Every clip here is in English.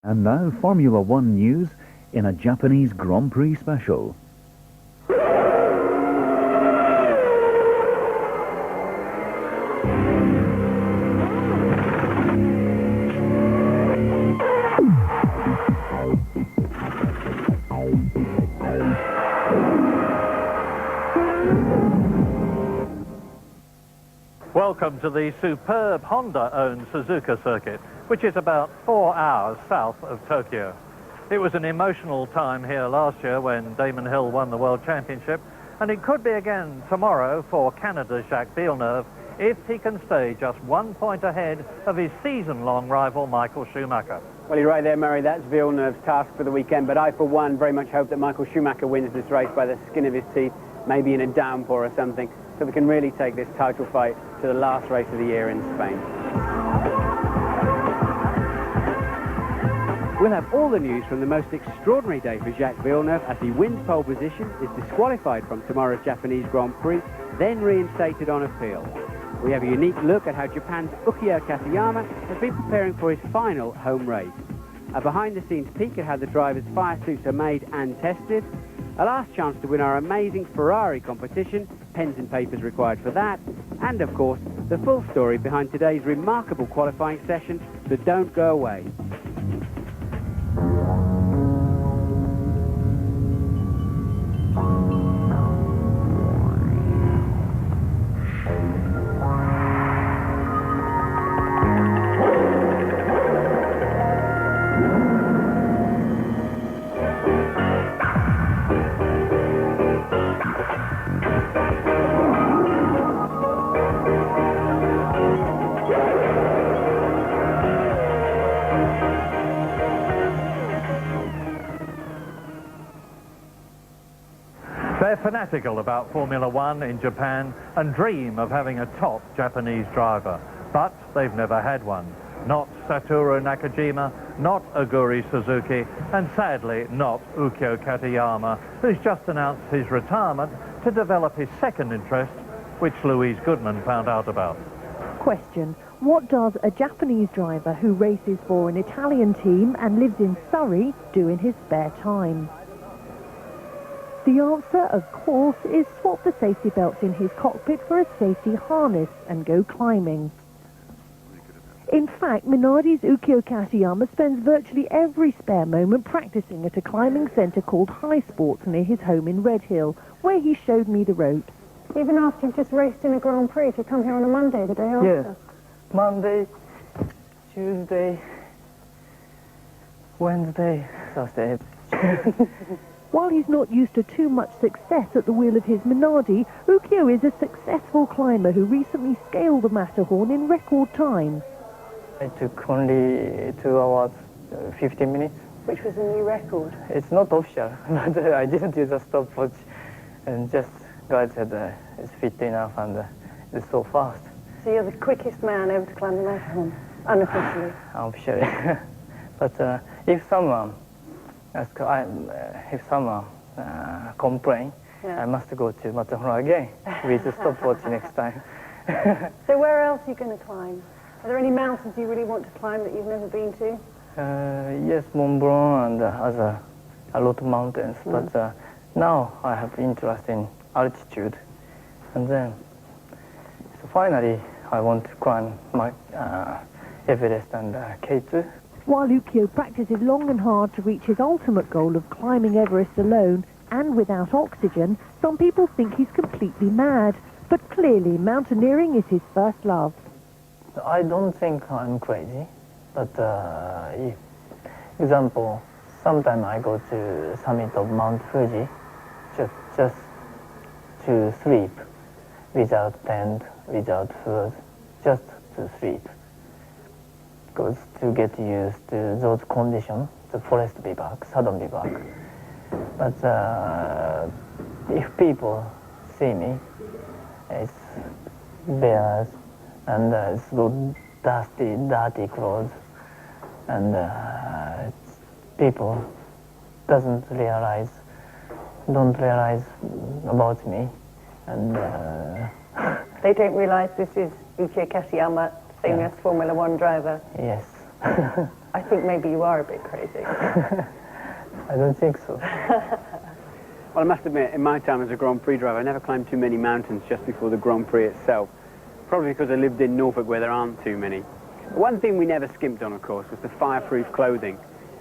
And now Formula One news in a Japanese Grand Prix special. Welcome to the superb Honda-owned Suzuka circuit, which is about 4 hours south of Tokyo. It was an emotional time here last year when Damon Hill won the World Championship, and it could be again tomorrow for Canada's Jacques Villeneuve if he can stay just 1 point ahead of his season-long rival Michael Schumacher. Well, you're right there, Murray. That's Villeneuve's task for the weekend, but I, for one, very much hope that Michael Schumacher wins this race by the skin of his teeth, maybe in a downpour or something, so we can really take this title fight to the last race of the year in Spain. We'll have all the news from the most extraordinary day for Jacques Villeneuve as he wins pole position, is disqualified from tomorrow's Japanese Grand Prix, then reinstated on appeal. We have a unique look at how Japan's Ukyo Katayama has been preparing for his final home race. A behind-the-scenes peek at how the drivers' fire suits are made and tested. A last chance to win our amazing Ferrari competition, pens and papers required for that, and of course, the full story behind today's remarkable qualifying session, so don't go away. They're fanatical about Formula One in Japan and dream of having a top Japanese driver, but they've never had one. Not Satoru Nakajima, not Aguri Suzuki, and sadly not Ukyo Katayama, who's just announced his retirement to develop his second interest, which Louise Goodman found out about. Question: what does a Japanese driver who races for an Italian team and lives in Surrey do in his spare time? The answer, of course, is swap the safety belts in his cockpit for a safety harness and go climbing. In fact, Minardi's Ukyo Katayama spends virtually every spare moment practicing at a climbing centre called High Sports near his home in Redhill, where he showed me the ropes. Even after you've just raced in a Grand Prix, if you come here on a Monday, the day after? Yes. Monday, Tuesday, Wednesday, Thursday. While he's not used to too much success at the wheel of his Minardi, Ukyo is a successful climber who recently scaled the Matterhorn in record time. It took only 2 hours, 15 minutes. Which was a new record. It's not official, but I didn't use a stopwatch. And just God said it's fit enough and it's so fast. So you're the quickest man ever to climb the Matterhorn, unofficially? Unofficially. But if someone complain, Yeah. I must go to Matterhorn again with a stopwatch next time. So where else are you going to climb? Are there any mountains you really want to climb that you've never been to? Yes, Mont Blanc and a lot of mountains, but now I have interest in altitude. And then, so finally, I want to climb my Everest and K2. While Ukyo practices long and hard to reach his ultimate goal of climbing Everest alone and without oxygen, some people think he's completely mad. But clearly, mountaineering is his first love. I don't think I'm crazy, but if, example, sometime I go to summit of Mount Fuji just to sleep, without tent, without food, just to sleep. Because to get used to those conditions, the forest bivouac, sudden bivouac. But if people see me, it's bears and it's dirty clothes, and people don't realize about me, and They don't realise this is Ukyo Katayama, famous Formula One driver. yes. I think maybe you are a bit crazy. I don't think so. Well, I must admit, in my time as a Grand Prix driver, I never climbed too many mountains just before the Grand Prix itself. Probably because I lived in Norfolk where there aren't too many. One thing we never skimped on, of course, was the fireproof clothing.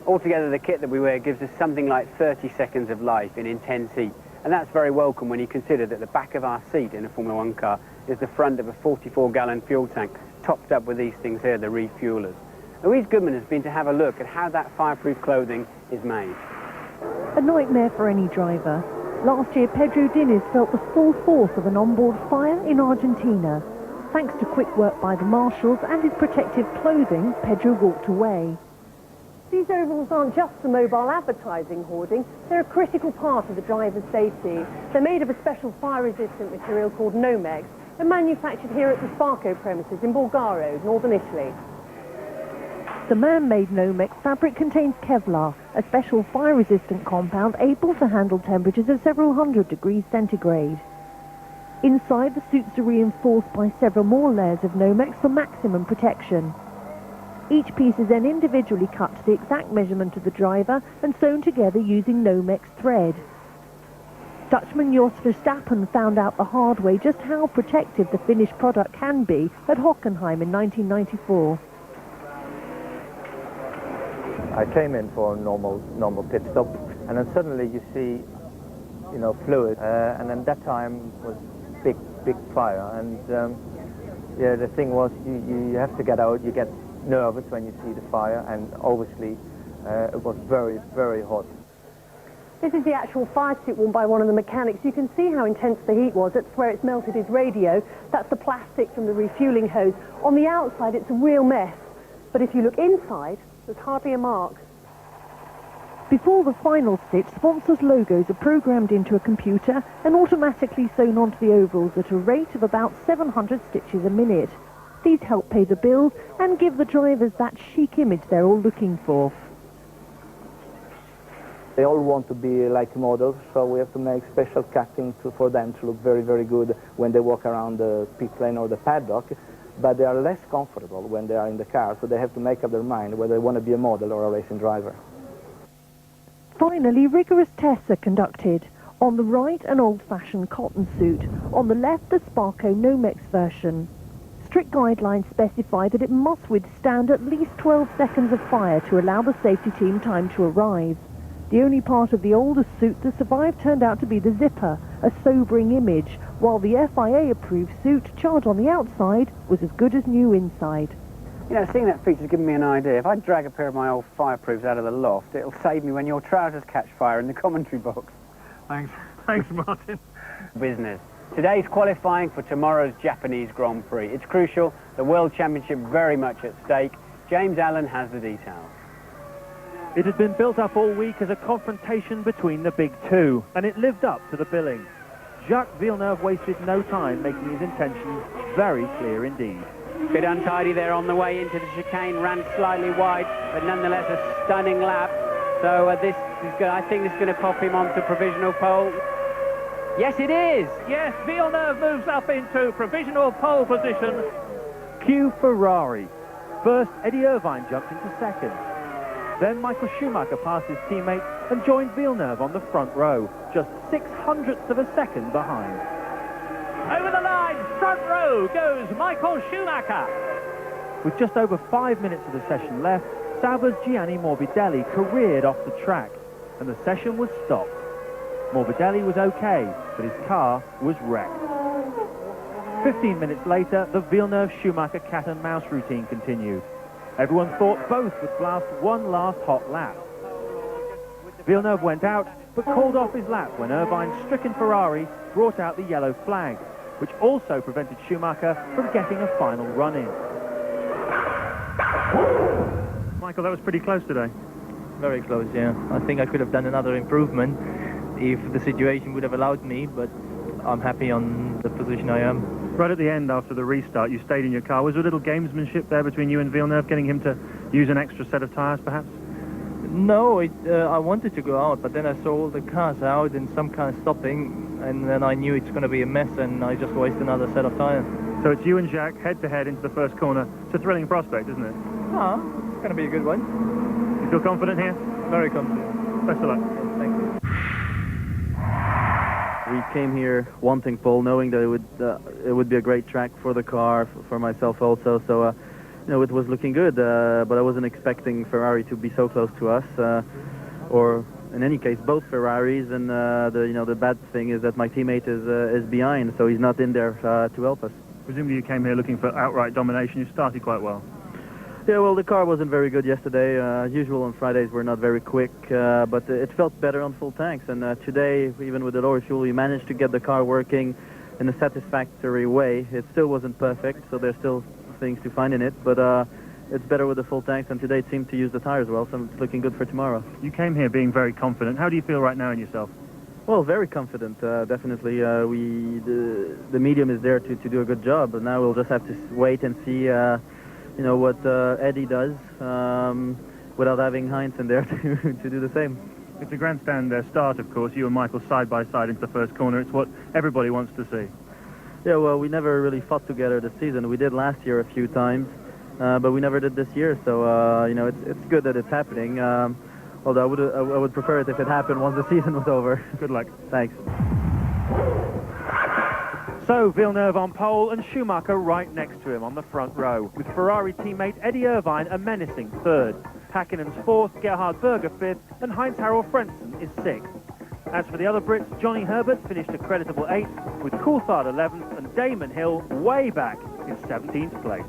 Altogether, the kit that we wear gives us something like 30 seconds of life in intense heat. And that's very welcome when you consider that the back of our seat in a Formula One car is the front of a 44-gallon fuel tank, topped up with these things here, the refuelers. Louise Goodman has been to have a look at how that fireproof clothing is made. A nightmare for any driver. Last year, Pedro Diniz felt the full force of an onboard fire in Argentina. Thanks to quick work by the marshals and his protective clothing, Pedro walked away. These overalls aren't just for mobile advertising hoarding, they're a critical part of the driver's safety. They're made of a special fire-resistant material called Nomex and manufactured here at the Sparco premises in Bolgaro, northern Italy. The man-made Nomex fabric contains Kevlar, a special fire-resistant compound able to handle temperatures of several hundred degrees centigrade. Inside, the suits are reinforced by several more layers of Nomex for maximum protection. Each piece is then individually cut to the exact measurement of the driver and sewn together using Nomex thread. Dutchman Jos Verstappen found out the hard way just how protective the finished product can be at Hockenheim in 1994. I came in for a normal pit stop, and then suddenly you see, fluid, and then that time was big fire, and yeah, the thing was you have to get out. You get nervous when you see the fire, and obviously it was very, very hot. This is the actual fire suit worn by one of the mechanics. You can see how intense the heat was. That's where it's melted his radio. That's the plastic from the refueling hose. On the outside, it's a real mess. But if you look inside, there's hardly a mark. Before the final stitch, sponsors' logos are programmed into a computer and automatically sewn onto the overalls at a rate of about 700 stitches a minute. These help pay the bills and give the drivers that chic image they're all looking for. They all want to be like models, so we have to make special cutting for them to look very, very good when they walk around the pit lane or the paddock. But they are less comfortable when they are in the car, so they have to make up their mind whether they want to be a model or a racing driver. Finally, rigorous tests are conducted. On the right, an old-fashioned cotton suit. On the left, the Sparco Nomex version. Strict guidelines specify that it must withstand at least 12 seconds of fire to allow the safety team time to arrive. The only part of the older suit that survived turned out to be the zipper, a sobering image, while the FIA-approved suit, charred on the outside, was as good as new inside. You know, seeing that feature's given me an idea. If I drag a pair of my old fireproofs out of the loft, it'll save me when your trousers catch fire in the commentary box. Thanks, Martin. Business. Today's qualifying for tomorrow's Japanese Grand Prix. It's crucial, the World Championship very much at stake. James Allen has the details. It had been built up all week as a confrontation between the big two, and it lived up to the billing. Jacques Villeneuve wasted no time making his intentions very clear indeed. Bit untidy there on the way into the chicane, ran slightly wide, but nonetheless a stunning lap. So I think this is going to pop him onto provisional pole. Yes, it is! Yes, Villeneuve moves up into provisional pole position. Cue Ferrari. First, Eddie Irvine jumped into second. Then Michael Schumacher passed his teammate and joined Villeneuve on the front row, just 0.06 of a second behind. Over the line, front row goes Michael Schumacher. With just over 5 minutes of the session left, Sauber's Gianni Morbidelli careered off the track, and the session was stopped. Morbidelli was okay, but his car was wrecked. 15 minutes later, the Villeneuve-Schumacher cat-and-mouse routine continued. Everyone thought both would blast one last hot lap. Villeneuve went out, but called off his lap when Irvine's stricken Ferrari brought out the yellow flag, which also prevented Schumacher from getting a final run-in. Michael, that was pretty close today. Very close, yeah. I think I could have done another improvement if the situation would have allowed me, but I'm happy on the position I am. Right at the end, after the restart, you stayed in your car. Was there a little gamesmanship there between you and Villeneuve, getting him to use an extra set of tyres, perhaps? No, I wanted to go out, but then I saw all the cars out and some cars stopping, and then I knew it's going to be a mess, and I just wasted another set of tyres. So it's you and Jacques head-to-head into the first corner. It's a thrilling prospect, isn't it? Ah, going to be a good one. You feel confident here? Very confident. Best of luck. Thank you. We came here wanting pole, knowing that it would be a great track for the car, for myself also. So, you know, it was looking good, but I wasn't expecting Ferrari to be so close to us, or in any case, both Ferraris. And the bad thing is that my teammate is behind, so he's not in there to help us. Presumably you came here looking for outright domination. You started quite well. Yeah, well, the car wasn't very good yesterday. As usual, on Fridays we're not very quick, but it felt better on full tanks. And today, even with the lower fuel, we managed to get the car working in a satisfactory way. It still wasn't perfect, so there's still things to find in it, but it's better with the full tanks, and today it seemed to use the tires well, so it's looking good for tomorrow. You came here being very confident. How do you feel right now in yourself? Well, very confident, definitely. The medium is there to do a good job, but now we'll just have to wait and see what Eddie does without having Heinz in there to do the same. It's a grandstand start, of course. You and Michael side by side into the first corner. It's what everybody wants to see. Yeah, well, we never really fought together this season. We did last year a few times, but we never did this year. So it's good that it's happening. Although I would prefer it if it happened once the season was over. Good luck. Thanks. So, Villeneuve on pole and Schumacher right next to him on the front row, with Ferrari teammate Eddie Irvine a menacing third. Häkkinen's fourth, Gerhard Berger fifth, and Heinz-Harald Frentzen is sixth. As for the other Brits, Johnny Herbert finished a creditable 8th, with Coulthard 11th and Damon Hill way back in 17th place.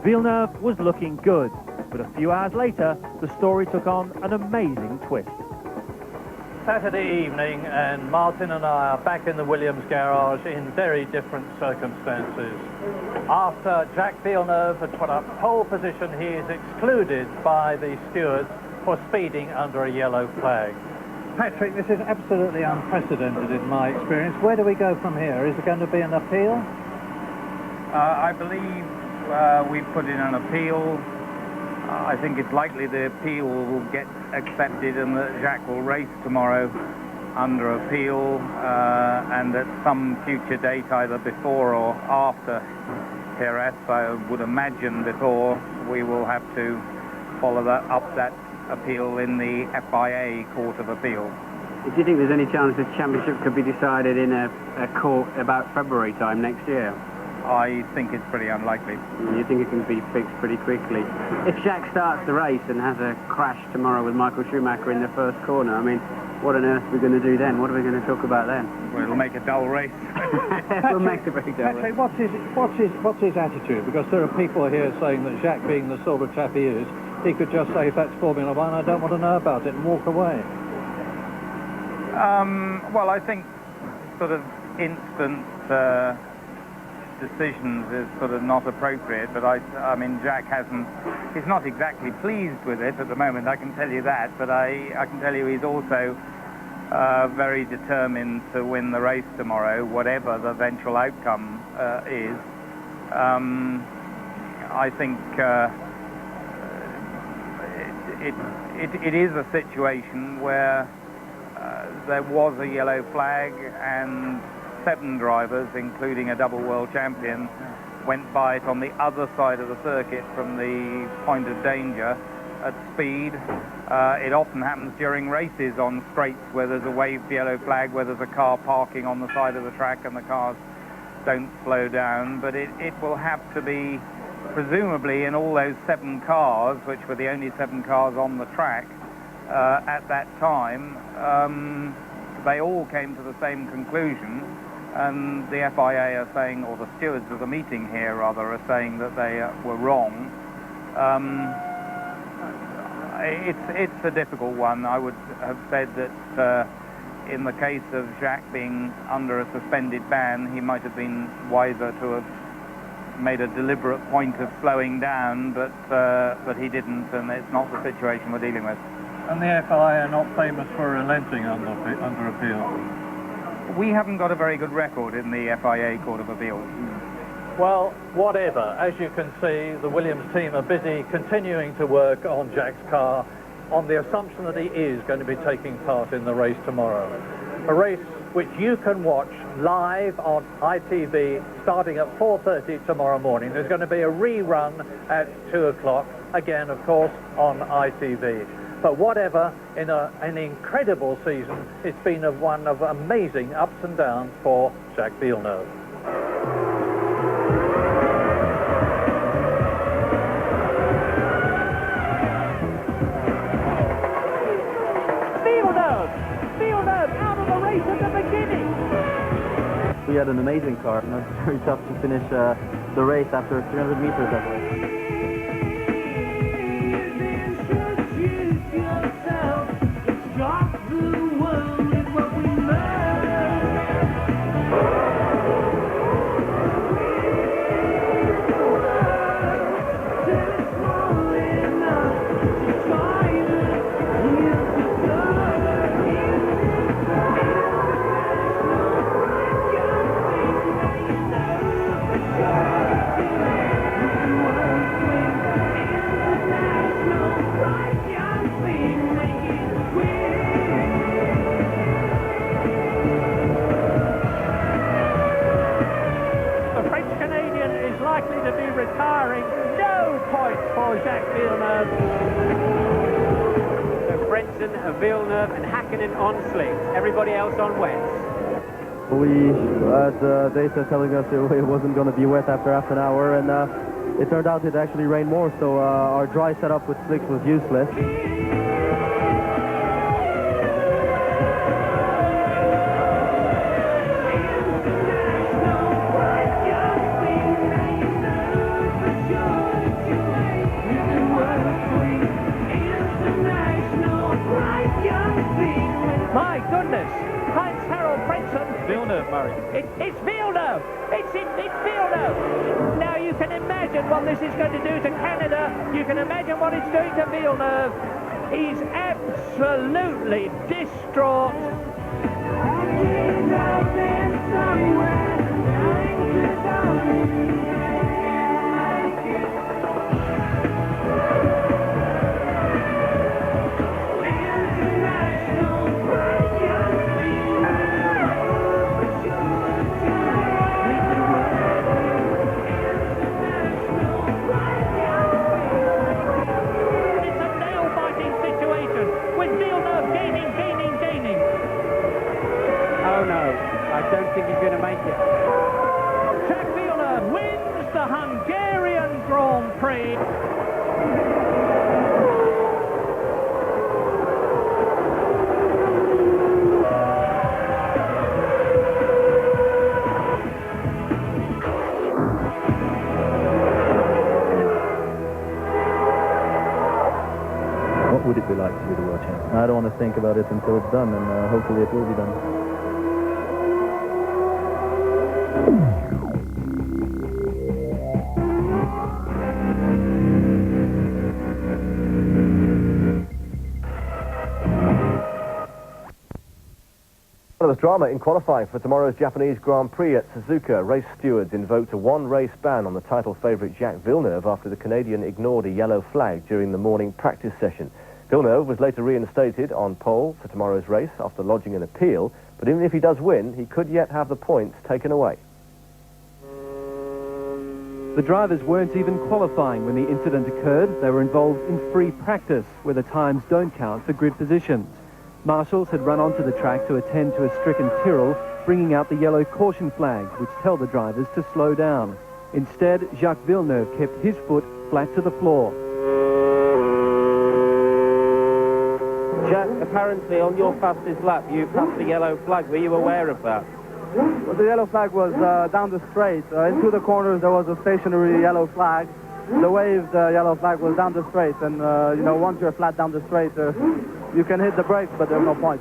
Villeneuve was looking good, but a few hours later, the story took on an amazing twist. Saturday evening, and Martin and I are back in the Williams garage in very different circumstances. After Jacques Villeneuve had put up pole position, he is excluded by the stewards for speeding under a yellow flag. Patrick, this is absolutely unprecedented in my experience. Where do we go from here? Is there going to be an appeal? I believe we put in an appeal. I think it's likely the appeal will get accepted and that Jacques will race tomorrow under appeal, and at some future date, either before or after Jerez, I would imagine before, we will have to follow that appeal in the FIA Court of Appeal. Do you think there's any chance the championship could be decided in a court about February time next year? I think it's pretty unlikely. You think it can be fixed pretty quickly? If Jacques starts the race and has a crash tomorrow with Michael Schumacher in the first corner, I mean, what on earth are we going to do then? What are we going to talk about then? Well, it'll make a dull race. We'll make a very dull race. Patrick, what's his attitude? Because there are people here saying that Jacques, being the sort of chap he is, he could just say, if that's Formula One, I don't want to know about it, and walk away. Well, I think sort of instant decisions is sort of not appropriate, but I mean, Jacques he's not exactly pleased with it at the moment, I can tell you that, but I can tell you he's also very determined to win the race tomorrow, whatever the eventual outcome is. I think it is a situation where there was a yellow flag and 7 drivers, including a double world champion, went by it on the other side of the circuit from the point of danger at speed. It often happens during races on straights where there's a waved yellow flag, where there's a car parking on the side of the track and the cars don't slow down, but it will have to be, presumably in all those 7 cars, which were the only 7 cars on the track at that time, they all came to the same conclusion, and the FIA are saying, or the stewards of the meeting here rather, are saying that they were wrong. It's a difficult one. I would have said that in the case of Jacques being under a suspended ban, he might have been wiser to have made a deliberate point of slowing down, but he didn't, and it's not the situation we're dealing with. And the FIA are not famous for relenting under appeal. We haven't got a very good record in the FIA Court of Appeal. Well, whatever. As you can see, the Williams team are busy continuing to work on Jacques' car on the assumption that he is going to be taking part in the race tomorrow. A race which you can watch live on ITV starting at 4:30 tomorrow morning. There's going to be a rerun at 2 o'clock. again, of course, on ITV. But whatever, in an incredible season, it's been one of amazing ups and downs for Jacques Villeneuve. Villeneuve out of the race at the beginning. We had an amazing car, and it's very tough to finish the race after 300 meters that way. To be retiring, no points for Jacques Villeneuve. So Frentzen, Villeneuve and Hakkinen on slicks, everybody else on wets. We had data telling us it wasn't going to be wet after half an hour, and it turned out it actually rained more, so our dry setup with slicks was useless. My goodness, Heinz-Harald Frentzen. Villeneuve, Murray. It's Villeneuve. It's Villeneuve. Now you can imagine what this is going to do to Canada. You can imagine what it's doing to Villeneuve. He's absolutely distraught. I don't think he's going to make it. Jacques Villeneuve wins the Hungarian Grand Prix. What would it be like to be the world champion? I don't want to think about it until it's done, and hopefully it will be done. There was drama in qualifying for tomorrow's Japanese Grand Prix at Suzuka. Race stewards invoked a one-race ban on the title favourite Jacques Villeneuve after the Canadian ignored a yellow flag during the morning practice session. Villeneuve was later reinstated on pole for tomorrow's race after lodging an appeal, but even if he does win, he could yet have the points taken away. The drivers weren't even qualifying when the incident occurred. They were involved in free practice, where the times don't count for grid positions. Marshals had run onto the track to attend to a stricken Tyrrell, bringing out the yellow caution flags, which tell the drivers to slow down. Instead, Jacques Villeneuve kept his foot flat to the floor. Jack, apparently on your fastest lap, you passed the yellow flag. Were you aware of that? Well, the yellow flag was down the straight. Into the corners there was a stationary yellow flag. The waved yellow flag was down the straight, and you know, once you're flat down the straight, you can hit the brakes, but there's no point.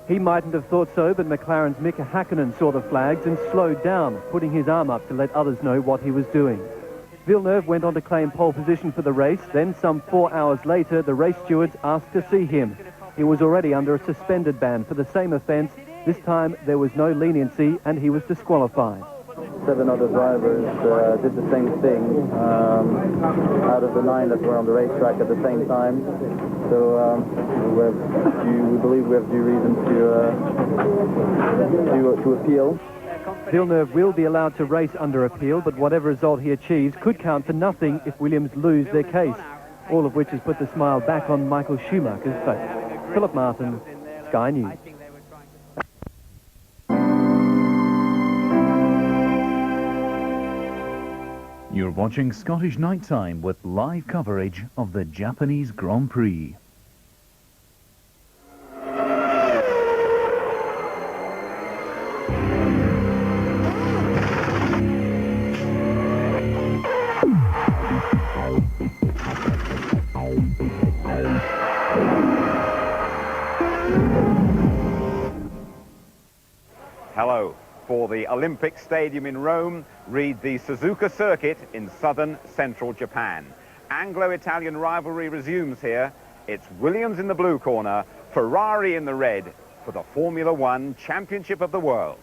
He mightn't have thought so, but McLaren's Mika Hakkinen saw the flags and slowed down, putting his arm up to let others know what he was doing. Villeneuve went on to claim pole position for the race. Then, some 4 hours later, the race stewards asked to see him. He was already under a suspended ban for the same offence. This time, there was no leniency, and he was disqualified. 7 other drivers did the same thing out of the 9 that were on the racetrack at the same time. So we believe we have due reason to appeal. Villeneuve will be allowed to race under appeal, but whatever result he achieves could count for nothing if Williams lose their case. all of which has put the smile back on Michael Schumacher's face. Philip Martin, Sky News. You're watching Scottish Nighttime with live coverage of the Japanese Grand Prix. Hello. For the Olympic Stadium in Rome, read the Suzuka Circuit in southern central Japan. Anglo-Italian rivalry resumes here. It's Williams in the blue corner, Ferrari in the red for the Formula One Championship of the World.